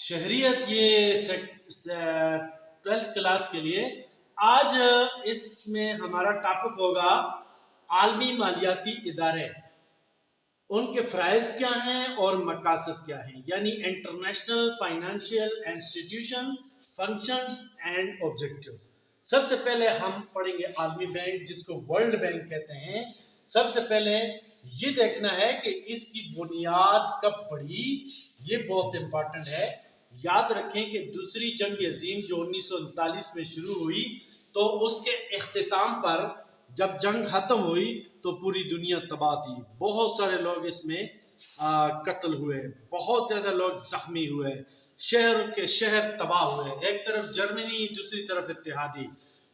شہریت یہ 12th class کے لیے آج اس میں ہمارا ٹاپک ہوگا عالمی مالیاتی ادارے، ان کے فرائض کیا ہیں اور مقاصد کیا ہیں، یعنی international financial institution functions and objective. سب سے پہلے ہم پڑھیں گے عالمی بینک، جس کو ورلڈ بینک کہتے ہیں۔ سب سے پہلے یہ دیکھنا ہے کہ اس کی بنیاد کب پڑی، یہ بہت امپورٹنٹ ہے۔ یاد رکھیں کہ دوسری جنگ عظیم جو 1939 میں شروع ہوئی، تو اس کے اختتام پر جب جنگ ختم ہوئی تو پوری دنیا تباہ تھی، بہت سارے لوگ اس میں قتل ہوئے، بہت زیادہ لوگ زخمی ہوئے، شہر کے شہر تباہ ہوئے، ایک طرف جرمنی دوسری طرف اتحادی۔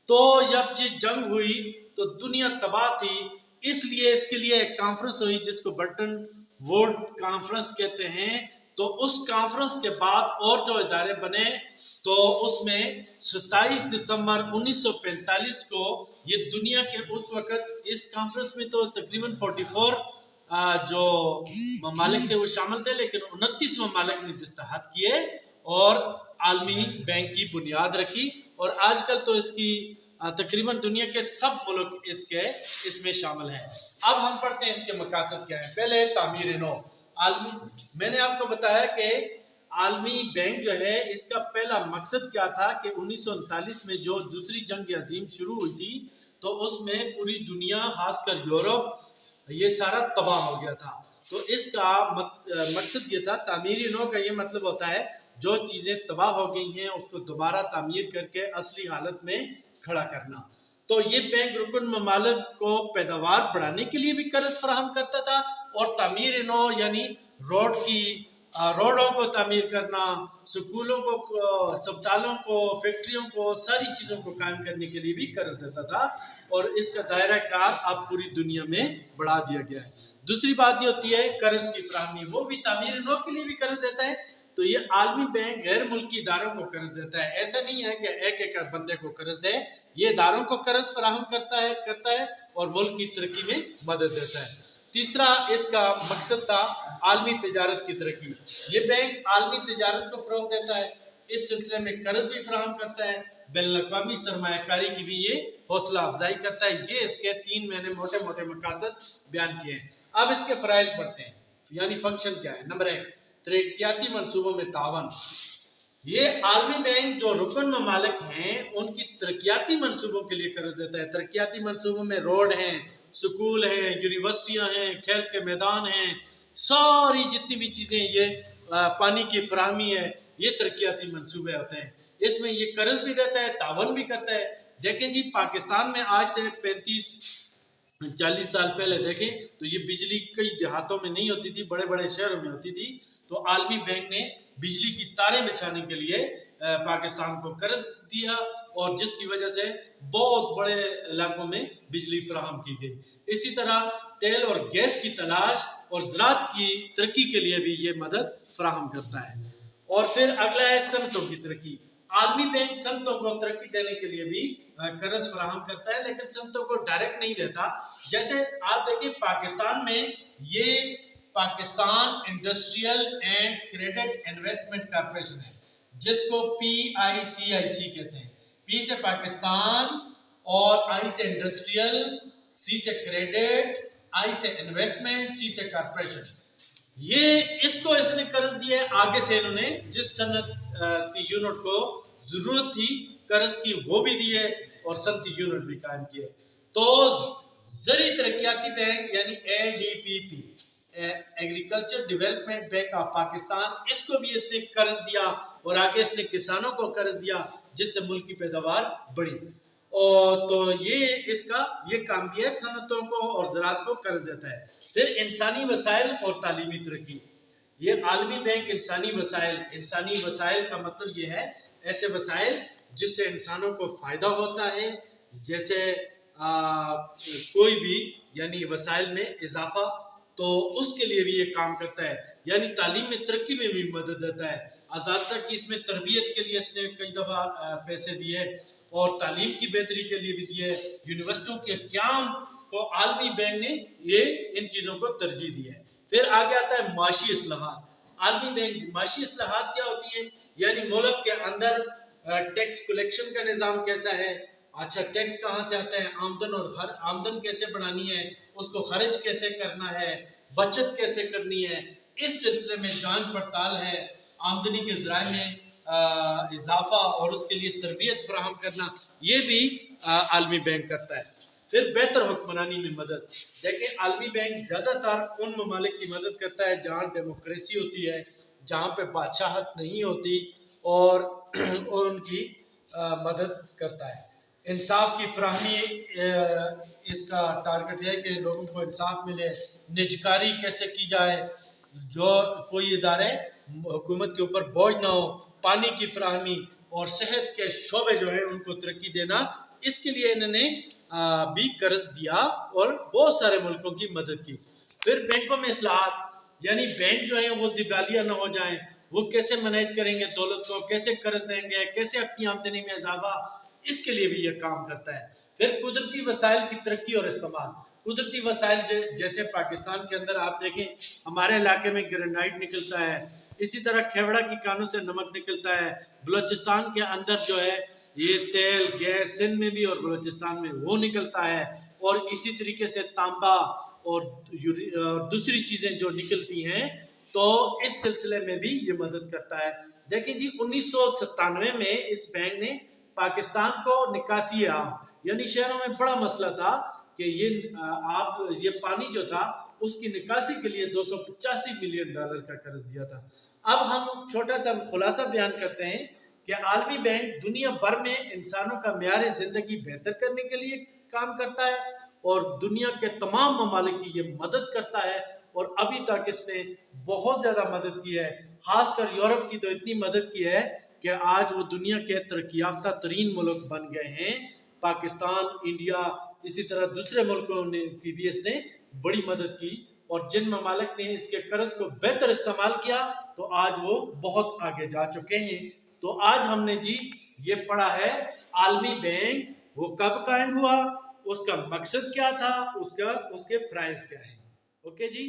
تو جب یہ جنگ ہوئی تو دنیا تباہ تھی، اس لیے اس کے لیے ایک کانفرنس ہوئی جس کو برٹن ووڈ کانفرنس کہتے ہیں۔ تو اس کانفرنس کے بعد اور جو ادارے بنے، تو اس میں 27 دسمبر 1945 کو یہ دنیا کے اس وقت اس کانفرنس میں تو تقریباً 44 جو ممالک تھے وہ شامل تھے، لیکن 29 ممالک نے دستخط کیے اور عالمی بینک کی بنیاد رکھی، اور آج کل تو اس کی تقریباً دنیا کے سب ملک اس میں شامل ہیں۔ اب ہم پڑھتے ہیں اس کے مقاصد کیا ہیں۔ پہلے تعمیر نو عالمی، میں نے آپ کو بتایا کہ عالمی بینک جو ہے اس کا پہلا مقصد کیا تھا کہ 1939 میں جو دوسری جنگ عظیم شروع ہوئی تھی، تو اس میں پوری دنیا خاص کر یورپ یہ سارا تباہ ہو گیا تھا۔ تو اس کا مقصد یہ تھا، تعمیر نو کا یہ مطلب ہوتا ہے جو چیزیں تباہ ہو گئی ہیں اس کو دوبارہ تعمیر کر کے اصلی حالت میں کھڑا کرنا۔ تو یہ بینک رکن ممالک کو پیداوار بڑھانے کے لیے بھی قرض فراہم کرتا تھا، اور تعمیر نو یعنی روڈوں کو تعمیر کرنا، سکولوں کو، اسپتالوں کو، فیکٹریوں کو، ساری چیزوں کو قائم کرنے کے لیے بھی قرض دیتا تھا، اور اس کا دائرہ کار اب پوری دنیا میں بڑھا دیا گیا ہے۔ دوسری بات یہ ہوتی ہے قرض کی فراہمی، وہ بھی تعمیر نو کے لیے بھی قرض دیتا ہے۔ تو یہ عالمی بینک غیر ملکی اداروں کو قرض دیتا ہے، ایسا نہیں ہے کہ ایک بندے کو قرض دے، یہ اداروں کو قرض فراہم کرتا ہے اور ملک کی ترقی میں مدد دیتا ہے۔ تیسرا اس کا مقصد تھا عالمی تجارت کی ترقی۔ یہ بینک عالمی تجارت کو فروغ دیتا ہے، اس سلسلے میں قرض بھی فراہم کرتا ہے، بین الاقوامی سرمایہ کاری کی بھی یہ حوصلہ افزائی کرتا ہے۔ یہ اس کے 3 میں نے موٹے موٹے مقاصد بیان کیے ہیں۔ اب اس کے فرائض پڑھتے ہیں، یعنی فنکشن کیا ہے۔ نمبر 1، ترقیاتی منصوبوں میں تعاون۔ یہ عالمی بینک جو رکن ممالک ہیں ان کی ترقیاتی منصوبوں کے لیے قرض دیتا ہے۔ ترقیاتی منصوبوں میں روڈ ہیں، سکول ہیں، یونیورسٹیاں ہیں، کھیل کے میدان ہیں، ساری جتنی بھی چیزیں، یہ پانی کی فراہمی ہے، یہ ترقیاتی منصوبے ہوتے ہیں۔ اس میں یہ قرض بھی دیتا ہے، تعاون بھی کرتا ہے۔ دیکھیں جی، پاکستان میں آج سے 35-40 سال پہلے دیکھیں تو یہ بجلی کئی دیہاتوں میں نہیں ہوتی تھی، بڑے بڑے شہروں میں ہوتی تھی۔ تو عالمی بینک نے بجلی کی تاریں بچھانے کے لیے پاکستان کو قرض دیا، اور جس کی وجہ سے بہت بڑے علاقوں میں بجلی فراہم کی گئی۔ اسی طرح تیل اور گیس کی تلاش اور زراعت کی ترقی کے لیے بھی یہ مدد فراہم کرتا ہے۔ اور پھر اگلا ہے صنعتوں کی ترقی۔ عالمی بینک صنعتوں کو ترقی دینے کے لیے بھی قرض فراہم کرتا ہے، لیکن صنعتوں کو ڈائریکٹ نہیں دیتا۔ جیسے آپ دیکھیں پاکستان میں یہ Pakistan industrial and credit investment corporation ہے، جس کو PICIC کہتے ہیں۔ پی سے پاکستان، اور آئی سے انڈسٹریل، سی سے کریڈٹ، آئی سے انویسٹمنٹ، سی سے کارپوریشن۔ یہ اس کو اس نے قرض دیا ہے، آگے سے انہوں نے جس صنعتی یونٹ کو ضرورت تھی قرض کی وہ بھی دی ہے، اور صنعتی یونٹ بھی قائم کیے۔ تو زرعی ترقیاتی بینک یعنی ADBP، agriculture development bank of Pakistan, اس کو بھی اس نے قرض دیا، اور آگے اس نے کسانوں کو قرض دیا، جس سے ملک کی پیداوار بڑھی۔ اور تو یہ اس کا یہ کام بھی ہے، صنعتوں کو اور زراعت کو قرض دیتا ہے۔ پھر انسانی وسائل اور تعلیمی ترقی۔ یہ عالمی بینک انسانی وسائل کا مطلب یہ ہے ایسے وسائل جس سے انسانوں کو فائدہ ہوتا ہے، جیسے کوئی بھی، یعنی وسائل میں اضافہ، تو اس کے لیے بھی یہ کام کرتا ہے۔ یعنی تعلیم میں ترقی میں بھی مدد دیتا ہے۔ اساتذہ کی اس میں تربیت کے لیے اس نے کئی دفعہ پیسے دیے، اور تعلیم کی بہتری کے لیے بھی دیے۔ یونیورسٹیوں کے قیام کو عالمی بینک نے یہ ان چیزوں کو ترجیح دی ہے۔ پھر آگے آتا ہے معاشی اصلاحات۔ عالمی بینک معاشی اصلاحات کیا ہوتی ہیں، یعنی ملک کے اندر ٹیکس کلیکشن کا نظام کیسا ہے، اچھا ٹیکس کہاں سے آتا ہے، آمدن اور آمدن کیسے بڑھانی ہے، اس کو خرچ کیسے کرنا ہے، بچت کیسے کرنی ہے، اس سلسلے میں جانچ پڑتال ہے، آمدنی کے ذرائع میں اضافہ اور اس کے لیے تربیت فراہم کرنا، یہ بھی عالمی بینک کرتا ہے۔ پھر بہتر حکمرانی میں مدد، دیکھیں عالمی بینک زیادہ تر ان ممالک کی مدد کرتا ہے جہاں ڈیموکریسی ہوتی ہے، جہاں پہ بادشاہت نہیں ہوتی، اور ان کی مدد کرتا ہے۔ انصاف کی فراہمی اس کا ٹارگٹ ہے کہ لوگوں کو انصاف ملے، نجکاری کیسے کی جائے، جو کوئی ادارے حکومت کے اوپر بوجھ نہ ہو، پانی کی فراہمی اور صحت کے شعبے جو ہیں ان کو ترقی دینا، اس کے لیے انہوں نے بھی قرض دیا اور بہت سارے ملکوں کی مدد کی۔ پھر بینکوں میں اصلاحات، یعنی بینک جو ہیں وہ دیوالیہ نہ ہو جائیں، وہ کیسے مینیج کریں گے دولت کو، کیسے قرض دیں گے، کیسے اپنی آمدنی میں اضافہ، اس کے لیے بھی یہ کام کرتا ہے۔ پھر قدرتی وسائل کی ترقی اور استعمال، قدرتی وسائل جیسے پاکستان کے اندر آپ دیکھیں ہمارے علاقے میں گرینائٹ نکلتا ہے، اسی طرح کھیوڑا کی کانوں سے نمک نکلتا ہے، بلوچستان کے اندر جو ہے یہ تیل گیس سندھ میں بھی اور بلوچستان میں وہ نکلتا ہے، اور اسی طریقے سے تانبا اور دوسری چیزیں جو نکلتی ہیں، تو اس سلسلے میں بھی یہ مدد کرتا ہے۔ دیکھیں جی 1997 میں اس بینک نے پاکستان کو نکاسی عام، یعنی شہروں میں بڑا مسئلہ تھا کہ یہ پانی جو تھا اس کی نکاسی کے لیے $285 ملین کا قرض دیا تھا۔ اب ہم چھوٹا سا خلاصہ بیان کرتے ہیں کہ عالمی بینک دنیا بھر میں انسانوں کا معیار زندگی بہتر کرنے کے لیے کام کرتا ہے اور دنیا کے تمام ممالک کی یہ مدد کرتا ہے، اور ابھی تک اس نے بہت زیادہ مدد کی ہے، خاص کر یورپ کی تو اتنی مدد کی ہے کہ آج وہ دنیا کے ترقی یافتہ ترین ملک بن گئے ہیں۔ پاکستان، انڈیا، اسی طرح دوسرے ملکوں نے بھی اس نے بڑی مدد کی، اور جن ممالک نے اس کے قرض کو بہتر استعمال کیا تو آج وہ بہت آگے جا چکے ہیں۔ تو آج ہم نے جی یہ پڑھا ہے عالمی بینک وہ کب قائم ہوا، اس کا مقصد کیا تھا، اس کے فرائض کیا ہیں۔ اوکے جی۔